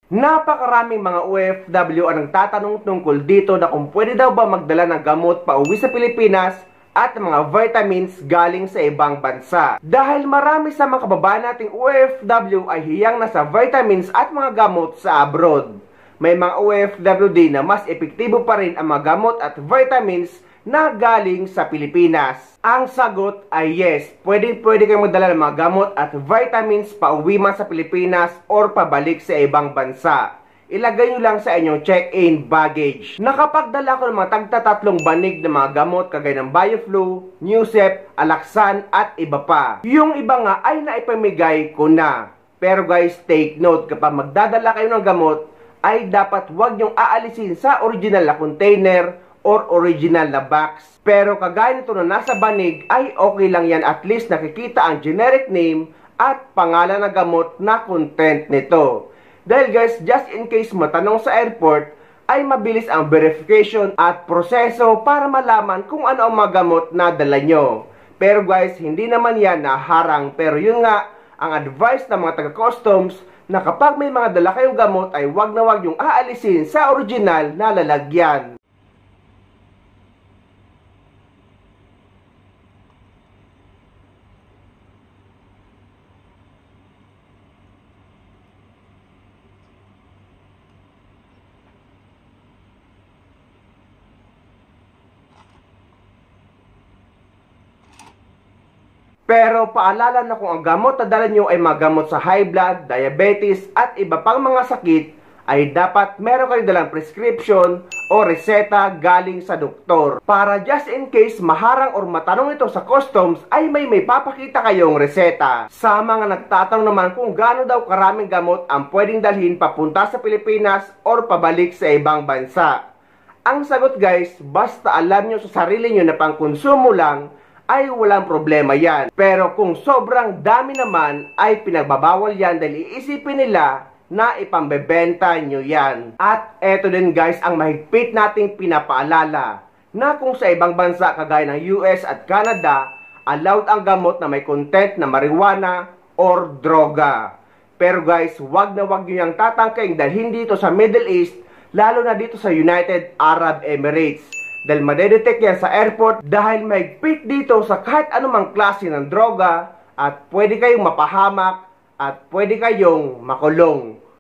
Napakaraming mga OFW ang nagtatanong tungkol dito na kung pwede daw ba magdala ng gamot pauwi sa Pilipinas at mga vitamins galing sa ibang bansa. Dahil marami sa mga kababayan nating OFW ay hiyang na sa vitamins at mga gamot sa abroad. May mga OFW din na mas epektibo pa rin ang mga gamot at vitamins na galing sa Pilipinas. Ang sagot ay yes, pwede kayong magdala ng mga gamot at vitamins pauwi man sa Pilipinas or pabalik sa ibang bansa. Ilagay nyo lang sa inyong check-in baggage. Nakapagdala ko ng mga tagtatatlong banig ng mga gamot kagaya ng Bioflu, Newsep, Alaxan at iba pa. Yung iba nga ay naipamigay ko na. Pero guys, take note, kapag magdadala kayo ng gamot, ay dapat huwag nyong aalisin sa original na container or original na box. Pero kagaya nito na nasa banig ay okay lang yan, at least nakikita ang generic name at pangalan ng gamot na content nito. Dahil guys, just in case matanong sa airport, ay mabilis ang verification at proseso para malaman kung ano ang mga gamot na dala nyo. Pero guys, hindi naman yan naharang. Pero yun nga, ang advice ng mga taga-customs na kapag may mga dala kayong gamot ay wag na wag yung aalisin sa original na lalagyan. Pero paalala na kung ang gamot na dala nyo ay mga gamot sa high blood, diabetes at iba pang mga sakit, ay dapat meron kayo dalang prescription o reseta galing sa doktor. Para just in case maharang or matanong ito sa customs ay may papakita kayong reseta. Sa mga nagtatanong naman kung gaano daw karaming gamot ang pwedeng dalhin papunta sa Pilipinas or pabalik sa ibang bansa. Ang sagot guys, basta alam nyo sa sarili nyo na pangkonsumo lang, ay walang problema yan. Pero kung sobrang dami naman, ay pinagbabawal yan dahil iisipin nila na ipambebenta nyo yan. At eto din guys ang mahigpit nating pinapaalala, na kung sa ibang bansa kagaya ng US at Canada, allowed ang gamot na may content na marijuana or droga. Pero guys, wag na wag nyo yung tatangking dahil hindi ito sa Middle East, lalo na dito sa United Arab Emirates. Dahil madedetect yan sa airport dahil mahigpit dito sa kahit anumang klase ng droga at pwede kayong mapahamak at pwede kayong makulong.